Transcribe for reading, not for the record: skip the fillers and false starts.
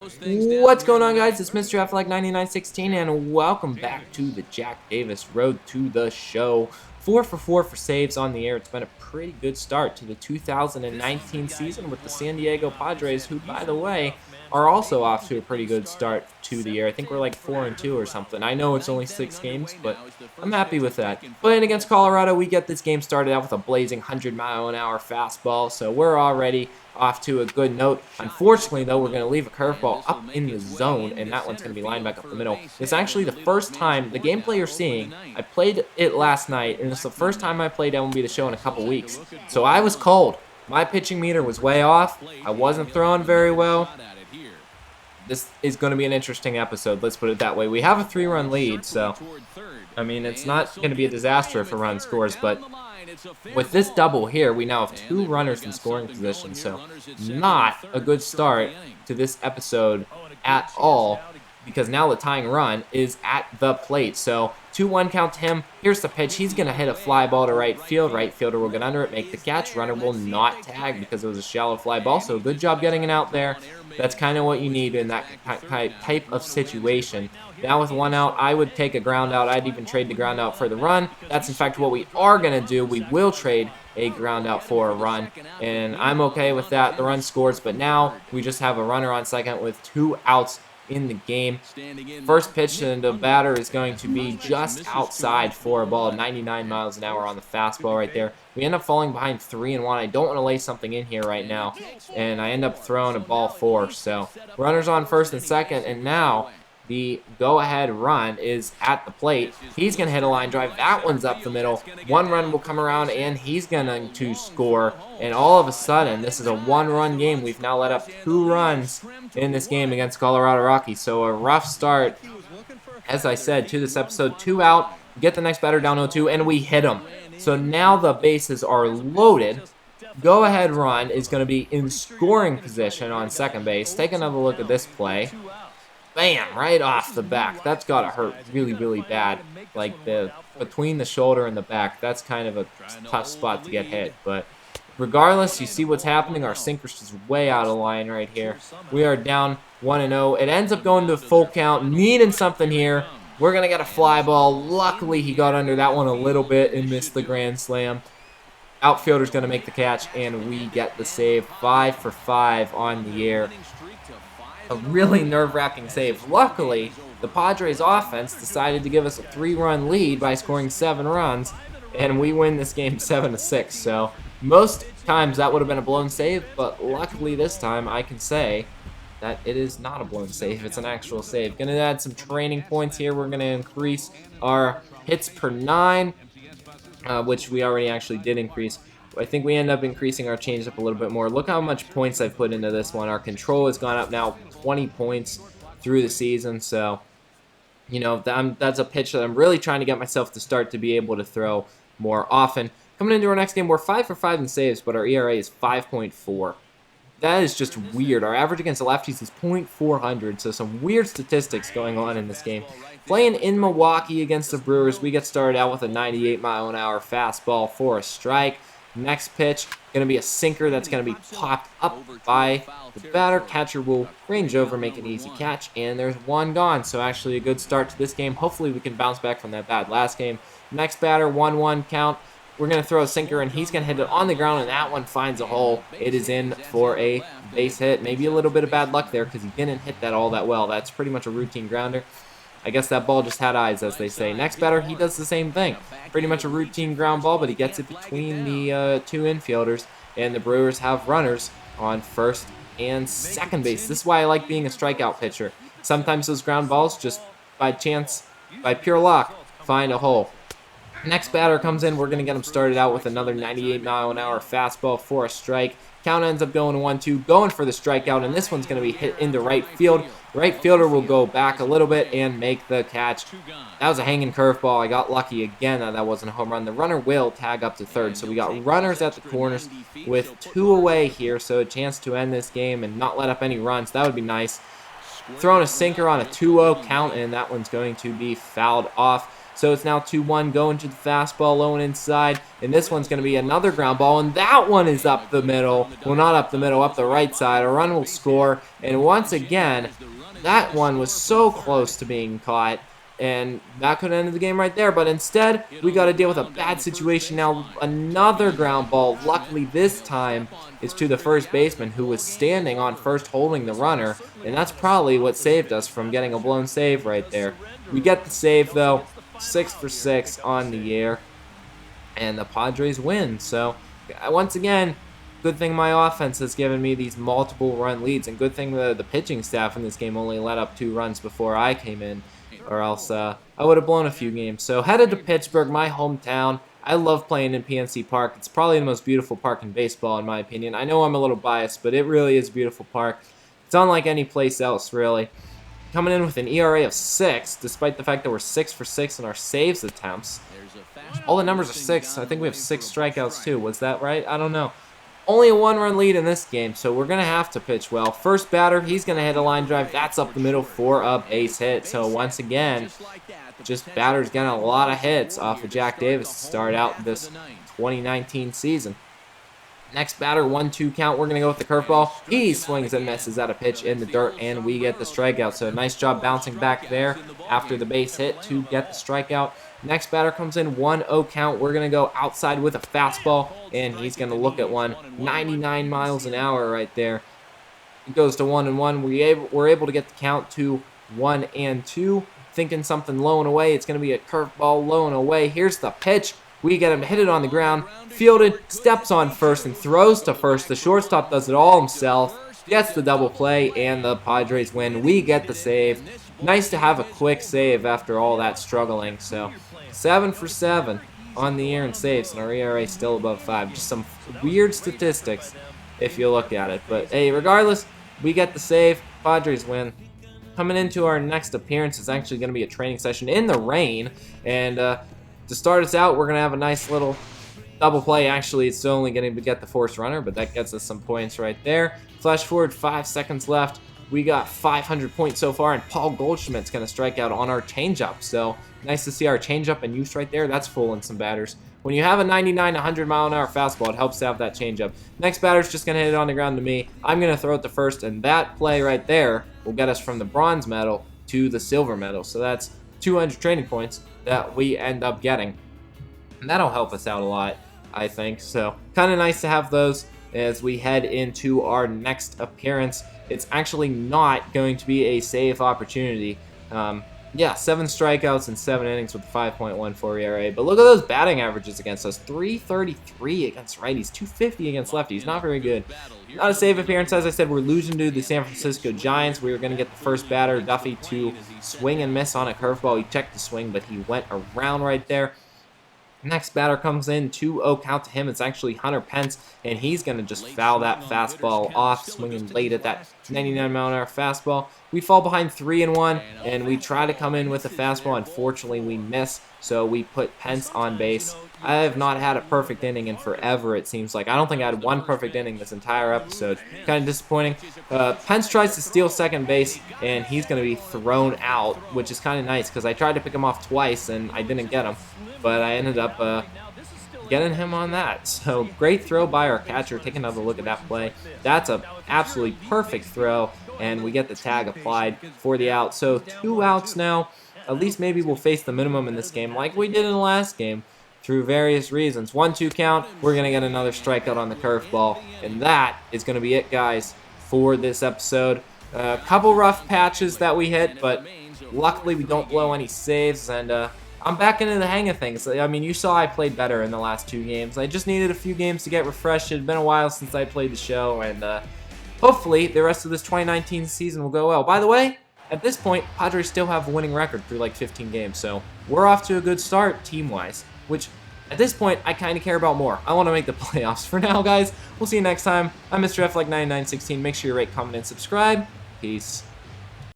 What's going on, guys? It's Mr. F like9916 and welcome back to the Jack Davis Road to the Show. 4 for 4 for saves on the air. It's been a pretty good start to the 2019 season with the San Diego Padres, who, by the way, are also off to a pretty good start to the year. I think we're like 4-2 or something. I know it's only 6 games, but I'm happy with that. Playing against Colorado, we get this game started out with a blazing 100-mile-an-hour fastball, so we're already off to a good note. Unfortunately, though, we're going to leave a curveball up in the zone, and that one's going to be lined back up the middle. It's actually the first time, the gameplay you're seeing, I played it last night, and it's the first time I played MLB The Show in a couple weeks. So I was cold. My pitching meter was way off. I wasn't throwing very well. This is going to be an interesting episode, let's put it that way. We have a 3-run lead, so, I mean, it's not going to be a disaster if a run scores, but with this double here, we now have 2 runners in scoring position, so not a good start to this episode at all, because now the tying run is at the plate. So 2-1 count to him. Here's the pitch. He's going to hit a fly ball to right field. Right fielder will get under it, make the catch. Runner will not tag because it was a shallow fly ball, so good job getting it out there. That's kind of what you need in that type of situation. Now with 1 out, I would take a ground out. I'd even trade the ground out for the run. That's in fact what we are going to do. We will trade a ground out for a run, and I'm okay with that. The run scores, but now we just have a runner on second with 2 outs in the game. First pitch to the batter is going to be just outside for a ball, 99 miles an hour on the fastball right there. We end up falling behind 3-1. I don't want to lay something in here right now, and I end up throwing a ball 4. So runners on first and second, and now the go-ahead run is at the plate. He's going to hit a line drive. That one's up the middle. 1 run will come around, and he's going to score. And all of a sudden, this is a 1-run game. We've now let up 2 runs in this game against Colorado Rockies. So a rough start, as I said, to this episode. 2 out, get the next batter down 0-2, and we hit him. So now the bases are loaded. Go-ahead run is going to be in scoring position on second base. Take another look at this play. Bam, right off the back. That's got to hurt really, really bad. Like between the shoulder and the back, that's kind of a tough spot to get hit. But regardless, you see what's happening. Our sinker's just way out of line right here. We are down 1-0. It ends up going to a full count, needing something here. We're going to get a fly ball. Luckily, he got under that one a little bit and missed the grand slam. Outfielder's going to make the catch, and we get the save. 5 for 5 on the air. A really nerve-wracking save. Luckily, the Padres offense decided to give us a 3-run lead by scoring 7 runs, and we win this game 7-6. So most times that would have been a blown save, but luckily this time I can say that it is not a blown save. It's an actual save. Going to add some training points here. We're going to increase our hits per 9, which we already actually did increase. I think we end up increasing our changeup a little bit more. Look how much points I've put into this one. Our control has gone up now 20 points through the season. So, you know, that's a pitch that I'm really trying to get myself to start to be able to throw more often. Coming into our next game, we're 5 for 5 in saves, but our ERA is 5.4. That is just weird. Our average against the lefties is .400, so some weird statistics going on in this game. Playing in Milwaukee against the Brewers, we get started out with a 98-mile-an-hour fastball for a strike. Next pitch, going to be a sinker that's going to be popped up by the batter. Catcher will range over, make an easy catch, and there's 1 gone. So actually a good start to this game. Hopefully we can bounce back from that bad last game. Next batter, 1-1 count. We're going to throw a sinker, and he's going to hit it on the ground, and that one finds a hole. It is in for a base hit. Maybe a little bit of bad luck there because he didn't hit that all that well. That's pretty much a routine grounder. I guess that ball just had eyes, as they say. Next batter, he does the same thing. Pretty much a routine ground ball, but he gets it between the 2 infielders, and the Brewers have runners on first and second base. This is why I like being a strikeout pitcher. Sometimes those ground balls, just by chance, by pure luck, find a hole. Next batter comes in. We're going to get him started out with another 98-mile-an-hour fastball for a strike. Count ends up going 1-2, going for the strikeout, and this one's going to be hit into right field. Right fielder will go back a little bit and make the catch. That was a hanging curveball. I got lucky again that wasn't a home run. The runner will tag up to third, so we got runners at the corners with 2 away here, so a chance to end this game and not let up any runs. That would be nice. Throwing a sinker on a 2-0 count, and that one's going to be fouled off. So it's now 2-1, going to the fastball, low and inside. And this one's going to be another ground ball, and that one is up the middle. Well, not up the middle, up the right side. A run will score, and once again, that one was so close to being caught. And that could have ended the game right there. But instead, we got to deal with a bad situation now. Another ground ball. Luckily, this time, is to the first baseman who was standing on first holding the runner. And that's probably what saved us from getting a blown save right there. We get the save, though. 6 for 6 on the year. And the Padres win. So, once again, good thing my offense has given me these multiple run leads. And good thing the pitching staff in this game only let up 2 runs before I came in. Or else I would have blown a few games. So headed to Pittsburgh, my hometown. I love playing in PNC Park. It's probably the most beautiful park in baseball, in my opinion. I know I'm a little biased, but it really is a beautiful park. It's unlike any place else, really. Coming in with an ERA of 6, despite the fact that we're 6 for 6 in our saves attempts. All the numbers are 6. I think we have 6 strikeouts, too. Was that right? I don't know. Only a 1-run lead in this game, so we're going to have to pitch well. First batter, he's going to hit a line drive. That's up the middle for a base hit. So once again, just batters getting a lot of hits off of Jack Davis to start out this 2019 season. Next batter, 1-2 count. We're going to go with the curveball. He swings and misses at a pitch in the dirt, and we get the strikeout. So nice job bouncing back there after the base hit to get the strikeout. Next batter comes in, 1-0 count. We're going to go outside with a fastball, and he's going to look at one. 99 miles an hour right there. It goes to 1-1. We're able to get the count to 1-2. Thinking something low and away. It's going to be a curveball low and away. Here's the pitch. We get him to hit it on the ground. Fielded, steps on first, and throws to first. The shortstop does it all himself. Gets the double play, and the Padres win. We get the save. Nice to have a quick save after all that struggling. So 7 for 7 on the year in saves, and our ERA still above 5. Just some weird statistics if you look at it. But hey, regardless, we get the save. Padres win. Coming into our next appearance is actually going to be a training session in the rain. And to start us out, we're going to have a nice little double play. Actually, it's only going to get the forced runner, but that gets us some points right there. Flash forward, 5 seconds left. We got 500 points so far, and Paul Goldschmidt's going to strike out on our changeup. So nice to see our changeup in use right there. That's fooling some batters. When you have a 99, 100-mile-an-hour fastball, it helps to have that changeup. Next batter's just going to hit it on the ground to me. I'm going to throw it to first, and that play right there will get us from the bronze medal to the silver medal. So that's 200 training points that we end up getting. And that'll help us out a lot, I think. So kind of nice to have those as we head into our next appearance. It's actually not going to be a save opportunity. Yeah, 7 strikeouts in 7 innings with a 5.14 ERA. But look at those batting averages against us. 333 against righties, 250 against lefties. Not very good. Not a save appearance. As I said, we're losing to the San Francisco Giants. We were going to get the first batter, Duffy, to swing and miss on a curveball. He checked the swing, but he went around right there. Next batter comes in, 2-0 count to him. It's actually Hunter Pence, and he's going to just foul that fastball off, swinging late at that 99-mile-an-hour fastball. We fall behind 3-1, and we try to come in with a fastball. Unfortunately, we miss, so we put Pence on base. I have not had a perfect inning in forever, it seems like. I don't think I had one perfect inning this entire episode. Kind of disappointing. Pence tries to steal second base, and he's going to be thrown out, which is kind of nice because I tried to pick him off twice, and I didn't get him. But I ended up getting him on that. So great throw by our catcher. Take another look at that play. That's a absolutely perfect throw, and we get the tag applied for the out. So 2 outs now. At least maybe we'll face the minimum in this game like we did in the last game through various reasons. 1-2 count. We're going to get another strikeout on the curveball, and that is going to be it, guys, for this episode. A couple rough patches that we hit, but luckily we don't blow any saves, and I'm back into the hang of things. I mean, you saw I played better in the last 2 games. I just needed a few games to get refreshed. It had been a while since I played the show, and hopefully the rest of this 2019 season will go well. By the way, at this point, Padres still have a winning record through like 15 games, so we're off to a good start team-wise, which at this point, I kind of care about more. I want to make the playoffs. For now, guys, we'll see you next time. I'm Mr. F like 9916. Make sure you rate, comment, and subscribe. Peace.